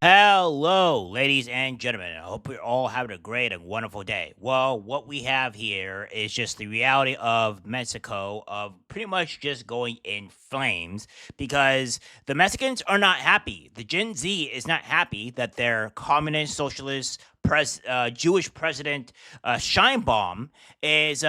Hello, ladies and gentlemen. I hope you're all having a great and wonderful day. Well, what we have here is just the reality of Mexico, of pretty much just going in flames because the Mexicans are not happy. The Gen Z is not happy that their communist, socialist, Jewish president Sheinbaum is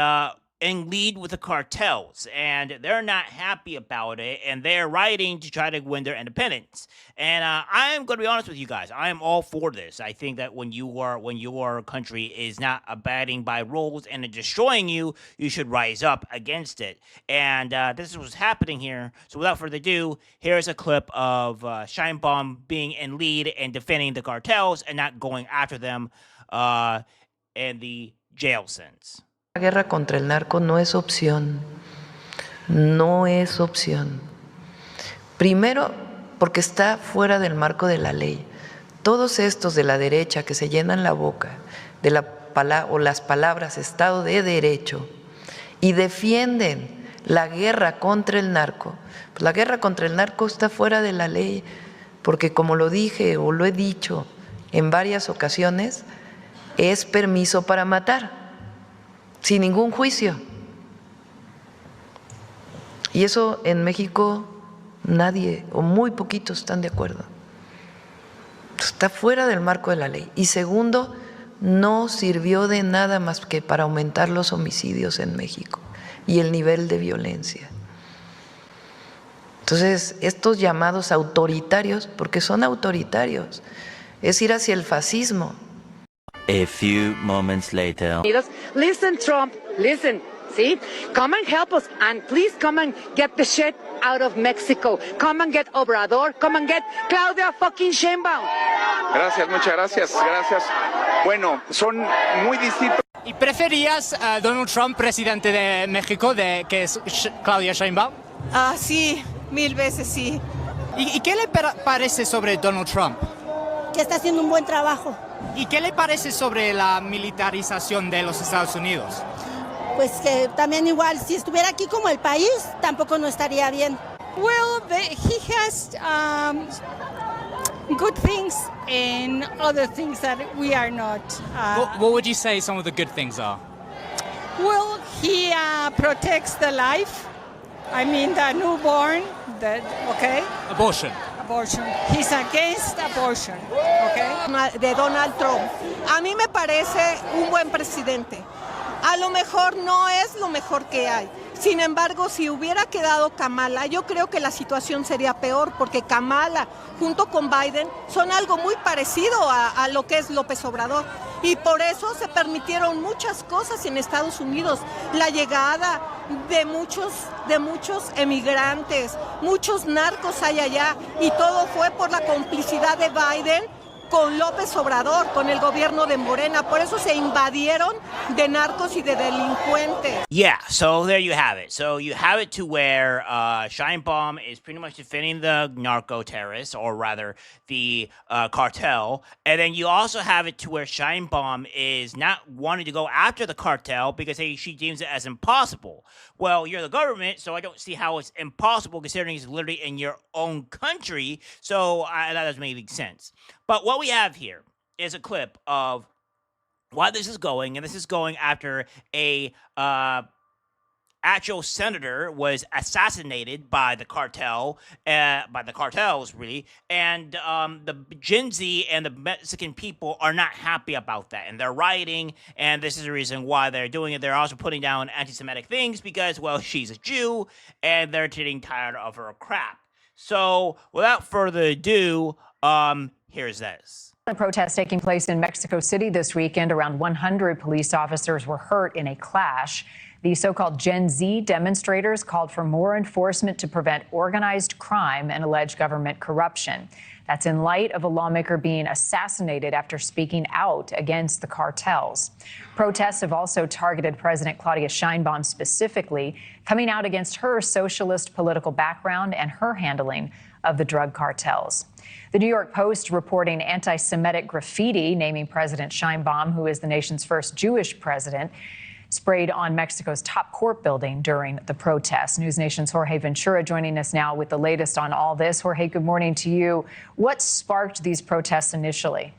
in lead with the cartels, and they're not happy about it, and they're rioting to try to win their independence. And I am going to be honest with you guys. I am all for this. I think that when your country is not abiding by rules and destroying you, you should rise up against it. And this is what's happening here. So without further ado, here's a clip of Sheinbaum being in lead and defending the cartels and not going after them in the jail sense. La guerra contra el narco no es opción, no es opción. Primero, porque está fuera del marco de la ley. Todos estos de la derecha que se llenan la boca de las palabras Estado de Derecho y defienden la guerra contra el narco, pues la guerra contra el narco está fuera de la ley, porque como lo dije o lo he dicho en varias ocasiones, es permiso para matar, sin ningún juicio. Y eso en México nadie o muy poquitos están de acuerdo. Está fuera del marco de la ley. Y segundo, no sirvió de nada más que para aumentar los homicidios en México y el nivel de violencia. Entonces, estos llamados autoritarios, porque son autoritarios, es ir hacia el fascismo. A few moments later. Listen, Trump, listen, see? Come and help us, and please come and get the shit out of Mexico. Come and get Obrador, come and get Claudia fucking Sheinbaum. Gracias, muchas gracias, gracias. Bueno, son muy distintos. ¿Y preferías a Donald Trump presidente de México que es Claudia Sheinbaum? Ah, sí, 1000 veces sí. ¿Y qué le parece sobre Donald Trump? Que está haciendo un buen trabajo. ¿Y qué le parece sobre la militarización de los Estados Unidos? Pues que también igual, si estuviera aquí como el país, tampoco no estaría bien. Well, he has good things and other things that we are not. What would you say some of the good things are? Well, he protects the life. I mean, the newborn, okay? Abortion. He's against abortion, okay? De Donald Trump. A mí me parece un buen presidente. A lo mejor no es lo mejor que hay. Sin embargo, si hubiera quedado Kamala, yo creo que la situación sería peor, porque Kamala junto con Biden son algo muy parecido a lo que es López Obrador. Y por eso se permitieron muchas cosas en Estados Unidos. La llegada de muchos emigrantes, muchos narcos hay allá, y todo fue por la complicidad de Biden con López Obrador, con el gobierno de Morena. Por eso se invadieron de narcos y de delincuentes. Yeah, so there you have it. So you have it to where Sheinbaum is pretty much defending the narco terrorists, or rather the cartel. And then you also have it to where Sheinbaum is not wanting to go after the cartel because she deems it as impossible. Well, you're the government, so I don't see how it's impossible considering it's literally in your own country. So that doesn't make any sense. But what we have here is a clip of why this is going, and this is going after a actual senator was assassinated by the cartels, really, and the Gen Z and the Mexican people are not happy about that, and they're rioting, and this is the reason why they're doing it. They're also putting down anti-Semitic things because, well, she's a Jew, and they're getting tired of her crap. So, without further ado, here's this. The protests taking place in Mexico City this weekend. Around 100 police officers were hurt in a clash. The so-called Gen Z demonstrators called for more enforcement to prevent organized crime and alleged government corruption. That's in light of a lawmaker being assassinated after speaking out against the cartels. Protests have also targeted President Claudia Sheinbaum specifically, coming out against her socialist political background and her handling of the drug cartels. The New York Post reporting anti-Semitic graffiti naming President Sheinbaum, who is the nation's first Jewish president. sprayed on Mexico's top court building during the protests. News Nation's Jorge Ventura joining us now with the latest on all this. Jorge, good morning to you. What sparked these protests initially?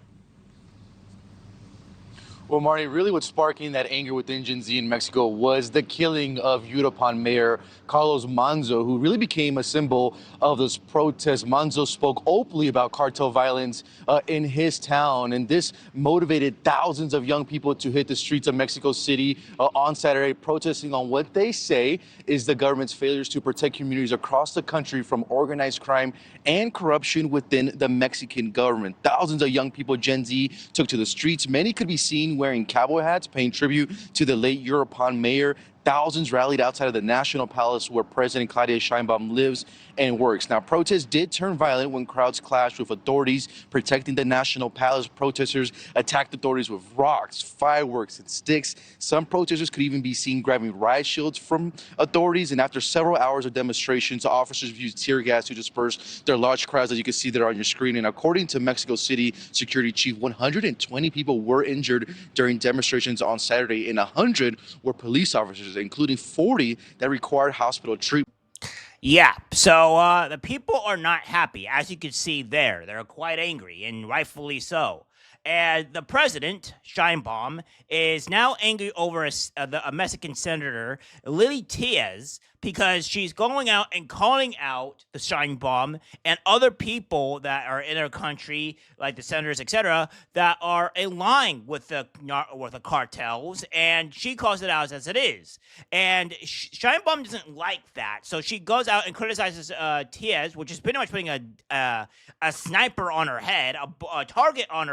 Well, Marty, really what's sparking that anger within Gen Z in Mexico was the killing of Yucatan Mayor Carlos Manzo, who really became a symbol of this protest. Manzo spoke openly about cartel violence in his town, and this motivated thousands of young people to hit the streets of Mexico City on Saturday, protesting on what they say is the government's failures to protect communities across the country from organized crime and corruption within the Mexican government. Thousands of young people, Gen Z, took to the streets. Many could be seen wearing cowboy hats, paying tribute to the late Yucatan mayor. Thousands rallied outside of the National Palace where President Claudia Sheinbaum lives and works. Now, protests did turn violent when crowds clashed with authorities protecting the National Palace. Protesters attacked authorities with rocks, fireworks, and sticks. Some protesters could even be seen grabbing riot shields from authorities. And after several hours of demonstrations, officers used tear gas to disperse their large crowds, as you can see there on your screen. And according to Mexico City Security Chief, 120 people were injured during demonstrations on Saturday, and 100 were police officers, including 40 that required hospital treatment. Yeah, so the people are not happy, as you can see there. They're quite angry, and rightfully so. And the president, Sheinbaum, is now angry over a Mexican senator, Lily Diaz, because she's going out and calling out the Sheinbaum and other people that are in her country, like the senators, etc., that are in line with the cartels, and she calls it out as it is. And Sheinbaum doesn't like that, so she goes out and criticizes Diaz, which is pretty much putting a sniper on her head, a target on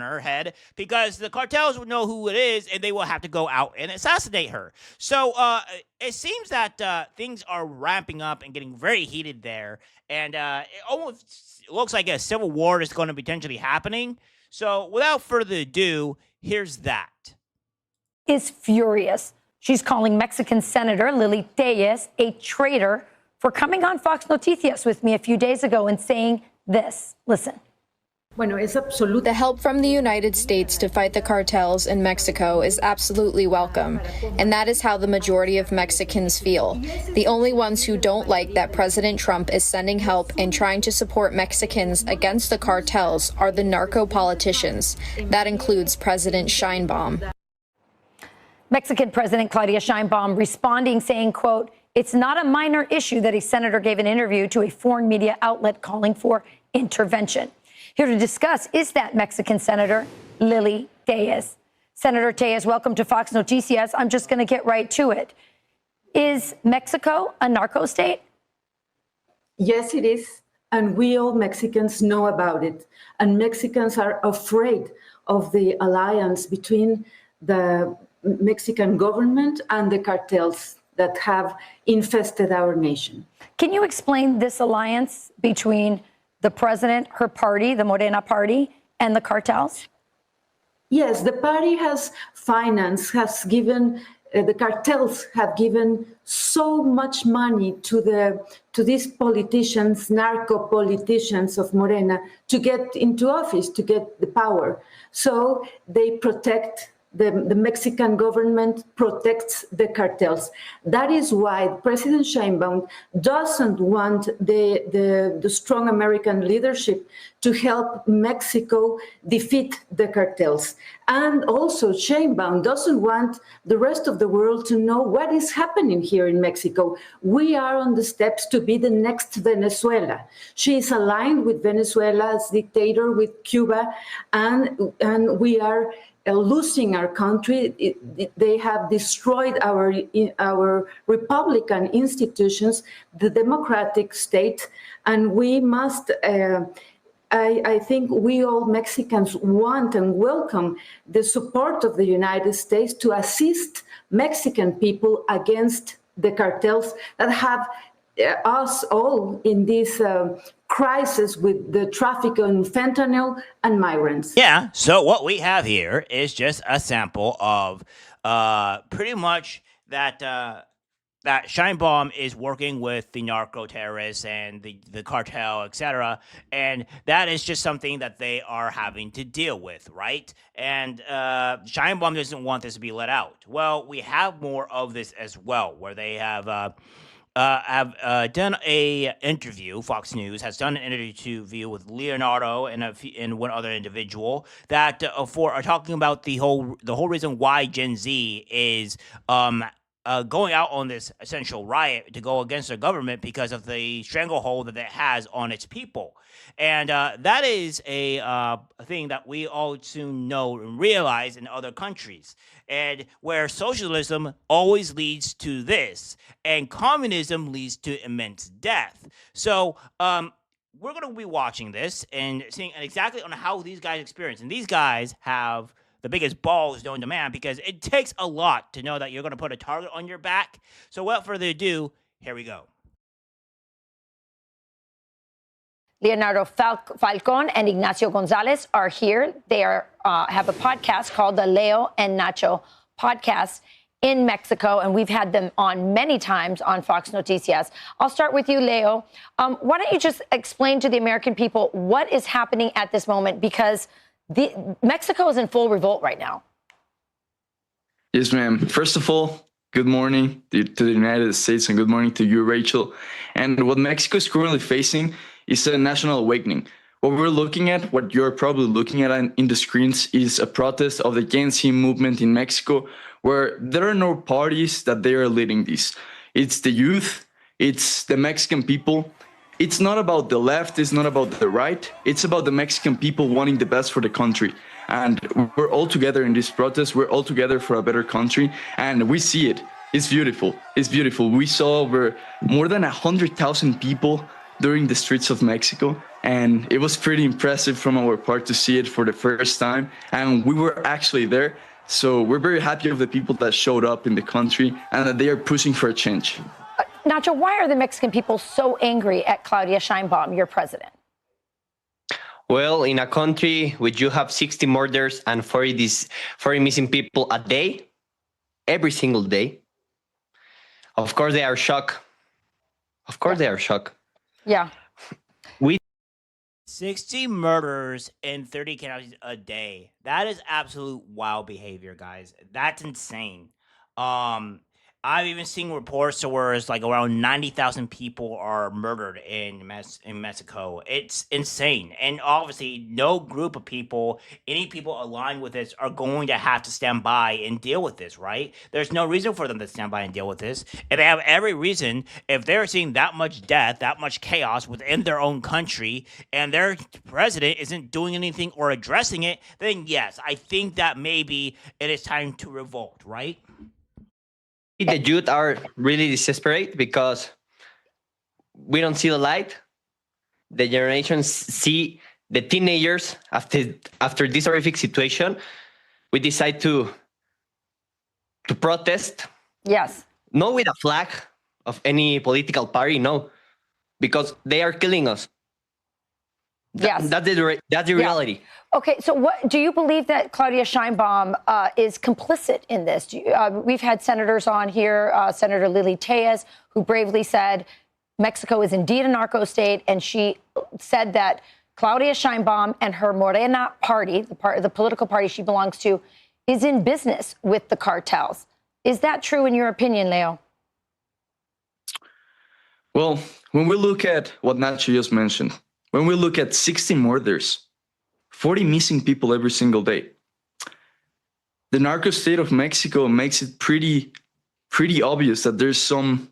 her head, because the cartels would know who it is, and they will have to go out and assassinate her. So it seems that things are ramping up and getting very heated there, and it almost looks like a civil war is going to be potentially happening. So without further ado, here's that. Is furious. She's calling Mexican Senator Lily Diaz a traitor for coming on Fox Noticias with me a few days ago and saying this. Listen. The help from the United States to fight the cartels in Mexico is absolutely welcome, and that is how the majority of Mexicans feel. The only ones who don't like that President Trump is sending help and trying to support Mexicans against the cartels are the narco politicians. That includes President Sheinbaum. Mexican President Claudia Sheinbaum responding, saying, quote, "It's not a minor issue that a senator gave an interview to a foreign media outlet calling for intervention." Here to discuss is that Mexican Senator Lily Diaz. Senator Diaz, welcome to Fox Noticias. I'm just going to get right to it. Is Mexico a narco state? Yes, it is. And we all Mexicans know about it. And Mexicans are afraid of the alliance between the Mexican government and the cartels that have infested our nation. Can you explain this alliance between the president, her party, the Morena party, and the cartels? Yes, the party has financed, has given, the cartels have given so much money to these politicians, narco politicians of Morena, to get into office, to get the power. So they protect. The Mexican government protects the cartels. That is why President Sheinbaum doesn't want the strong American leadership to help Mexico defeat the cartels. And also Sheinbaum doesn't want the rest of the world to know what is happening here in Mexico. We are on the steps to be the next Venezuela. She is aligned with Venezuela's dictator, with Cuba, and we are losing our country. They have destroyed our Republican institutions, the democratic state, and we must, I think we all Mexicans want and welcome the support of the United States to assist Mexican people against the cartels that have us all in this crisis with the traffic in fentanyl and migrants. Yeah, so what we have here is just a sample of pretty much that that Sheinbaum is working with the narco terrorists and the cartel, etc. And that is just something that they are having to deal with, right? And Sheinbaum doesn't want this to be let out. Well, we have more of this as well, where they have done a interview. Fox News has done an interview with Leonardo and one other individual that are talking about the whole reason why Gen Z is going out on this essential riot to go against their government because of the stranglehold that it has on its people. And that is a thing that we all soon know and realize in other countries. And where socialism always leads to this, and communism leads to immense death. So, we're going to be watching this and seeing exactly on how these guys experience. And these guys have the biggest balls known to man, because it takes a lot to know that you're going to put a target on your back. So without further ado, here we go. Leonardo Falcon and Ignacio Gonzalez are here. They have a podcast called the Leo and Nacho podcast in Mexico, and we've had them on many times on Fox Noticias. I'll start with you, Leo. Why don't you just explain to the American people what is happening at this moment, because Mexico is in full revolt right now. Yes, ma'am. First of all, good morning to the United States and good morning to you, Rachel. And what Mexico is currently facing is a national awakening. What we're looking at, what you're probably looking at in the screens, is a protest of the Gen Z movement in Mexico, where there are no parties that they are leading this. It's the youth, it's the Mexican people. It's not about the left, it's not about the right, it's about the Mexican people wanting the best for the country. And we're all together in this protest, we're all together for a better country, and we see it. It's beautiful, it's beautiful. We saw over more than 100,000 people during the streets of Mexico, and it was pretty impressive from our part to see it for the first time, and we were actually there. So we're very happy of the people that showed up in the country and that they are pushing for a change. Nacho, why are the Mexican people so angry at Claudia Sheinbaum, your president? Well, in a country which you have 60 murders and 40 missing people a day, every single day, of course they are shocked. Of course they are shocked. Yeah. 60 murders in 30 counties a day. That is absolute wild behavior, guys. That's insane. I've even seen reports where it's like around 90,000 people are murdered in Mexico. It's insane. And obviously, no group of people, any people aligned with this, are going to have to stand by and deal with this, right? There's no reason for them to stand by and deal with this. And they have every reason, if they're seeing that much death, that much chaos within their own country, and their president isn't doing anything or addressing it, then yes, I think that maybe it is time to revolt, right? The youth are really desperate because we don't see the light. The generations see the teenagers after this horrific situation. We decide to protest. Yes. Not with a flag of any political party, no, because they are killing us. Yes. That's the reality. Okay, so what do you believe that Claudia Sheinbaum is complicit in this? We've had senators on here, Senator Lily Tejas, who bravely said Mexico is indeed a narco state, and she said that Claudia Sheinbaum and her Morena party, the political party she belongs to, is in business with the cartels. Is that true in your opinion, Leo? Well, when we look at what Nacho just mentioned, when we look at 60 murders, 40 missing people every single day, the narco state of Mexico makes it pretty obvious that there's some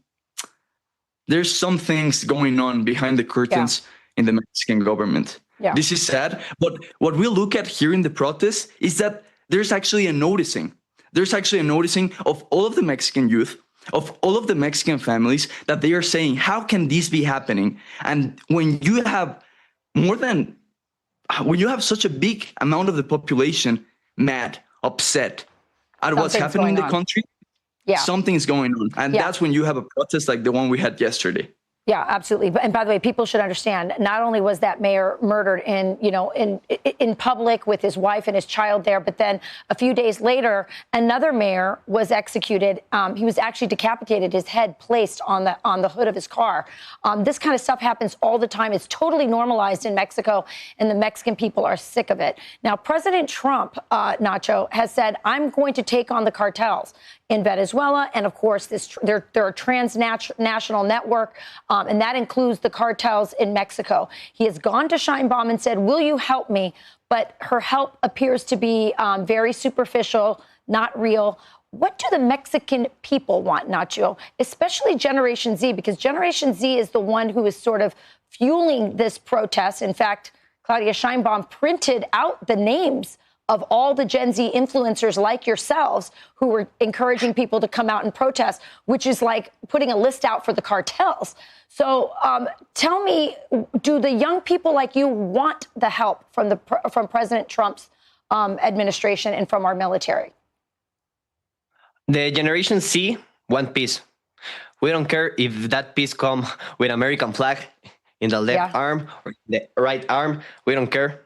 things going on behind the curtains in the Mexican government. Yeah. This is sad, but what we look at here in the protest is that there's actually a noticing. There's actually a noticing of all of the Mexican youth, of all of the Mexican families, that they are saying, how can this be happening? And when you have such a big amount of the population mad, upset at what's happening in the country, something's going on. And that's when you have a protest like the one we had yesterday. Yeah, absolutely. And by the way, people should understand, not only was that mayor murdered in public with his wife and his child there, but then a few days later, another mayor was executed. He was actually decapitated, his head placed on the hood of his car. This kind of stuff happens all the time. It's totally normalized in Mexico, and the Mexican people are sick of it. Now, President Trump, Nacho, has said, I'm going to take on the cartels in Venezuela. And of course, they're a transnational network, and that includes the cartels in Mexico. He has gone to Sheinbaum and said, will you help me? But her help appears to be very superficial, not real. What do the Mexican people want, Nacho, especially Generation Z? Because Generation Z is the one who is sort of fueling this protest. In fact, Claudia Sheinbaum printed out the names of all the Gen Z influencers like yourselves who were encouraging people to come out and protest, which is like putting a list out for the cartels. So tell me, do the young people like you want the help from President Trump's administration and from our military? The Generation Z want peace. We don't care if that peace come with American flag in the left arm or the right arm. We don't care.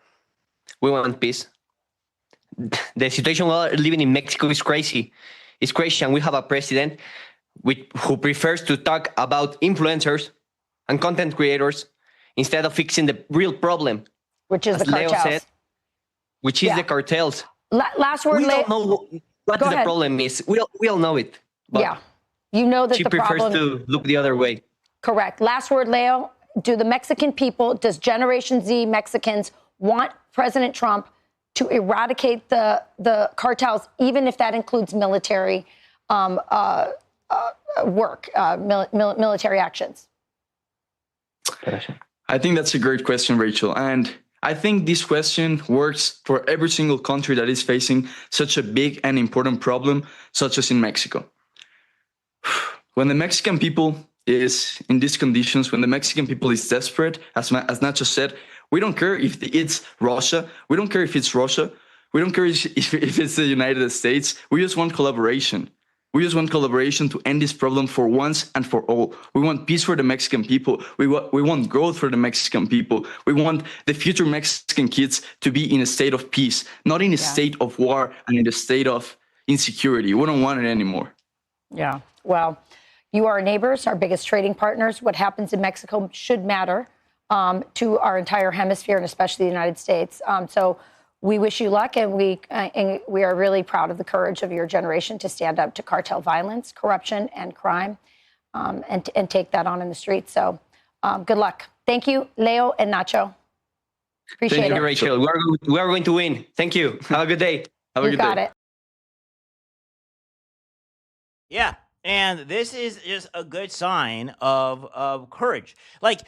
We want peace. The situation we're living in Mexico is crazy. It's crazy, and we have a president who prefers to talk about influencers and content creators instead of fixing the real problem, which is the cartels. Leo said, which is the cartels. Last word, we don't know what the problem is. We all know it. But you know that she the prefers problem to look the other way. Correct. Last word, Leo. Do the Mexican people, does Generation Z Mexicans want President Trump to eradicate the cartels, even if that includes military work, military actions? I think that's a great question, Rachel. And I think this question works for every single country that is facing such a big and important problem, such as in Mexico. When the Mexican people is in these conditions, when the Mexican people is desperate, as Nacho said, we don't care if it's Russia. We don't care if it's Russia. We don't care if it's the United States. We just want collaboration. We just want collaboration to end this problem for once and for all. We want peace for the Mexican people. We want growth for the Mexican people. We want the future Mexican kids to be in a state of peace, not in a state of war and in a state of insecurity. We don't want it anymore. Yeah. Well, you are our neighbors, our biggest trading partners. What happens in Mexico should matter to our entire hemisphere, and especially the United States. So we wish you luck, and we are really proud of the courage of your generation to stand up to cartel violence, corruption, and crime, and take that on in the streets. So good luck. Thank you, Leo and Nacho. Appreciate it. Thank you, Rachel. We are going to win. Thank you. Have a good day. Have a good day. You got it. Yeah, and this is just a good sign of courage. Like,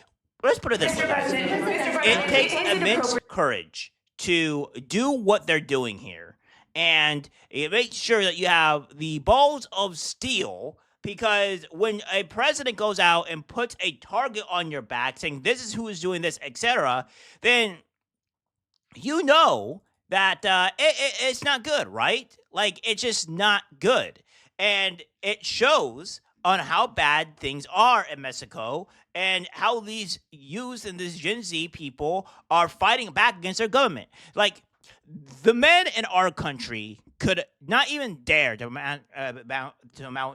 let's put it this way, guys. It takes immense courage to do what they're doing here, and it makes sure that you have the balls of steel, because when a president goes out and puts a target on your back saying this is who is doing this, etc., then you know that it's not good, right? Like, it's just not good. And it shows on how bad things are in Mexico and how these youth and these Gen Z people are fighting back against their government. Like, the men in our country could not even dare to amount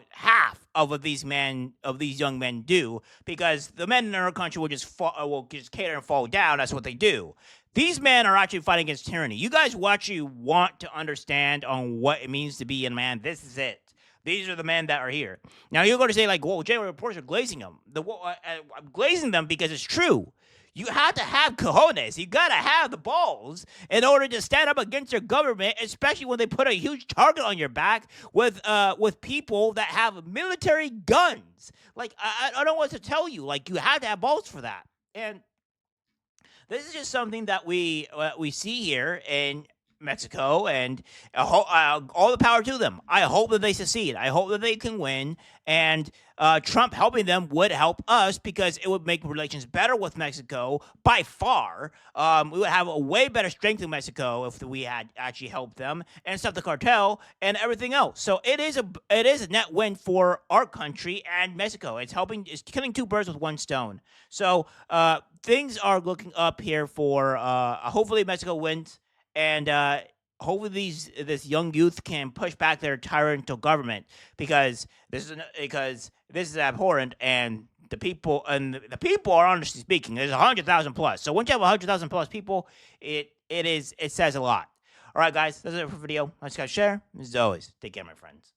half of what these young men do, because the men in our country will just cater and fall down. That's what they do. These men are actually fighting against tyranny. You guys actually want to understand on what it means to be a man. This is it. These are the men that are here. Now, you're going to say, like, well, JMReports are glazing them. I'm glazing them because it's true. You have to have cojones. You got to have the balls in order to stand up against your government, especially when they put a huge target on your back with people that have military guns. Like, I don't know what to tell you. Like, you have to have balls for that. And this is just something that we see here, and Mexico, and all the power to them. I hope that they succeed. I hope that they can win, and Trump helping them would help us because it would make relations better with Mexico by far. We would have a way better strength in Mexico if we had actually helped them and stop the cartel and everything else. So it is a net win for our country and Mexico. It's killing two birds with one stone. So things are looking up here for hopefully Mexico wins, and hopefully this young youth can push back their tyrannical government because this is abhorrent, and the people are honestly speaking, there's 100,000 plus. So once you have 100,000 plus people, it says a lot. All right, guys, that's it for the video. Let's guys share. As always, take care, my friends.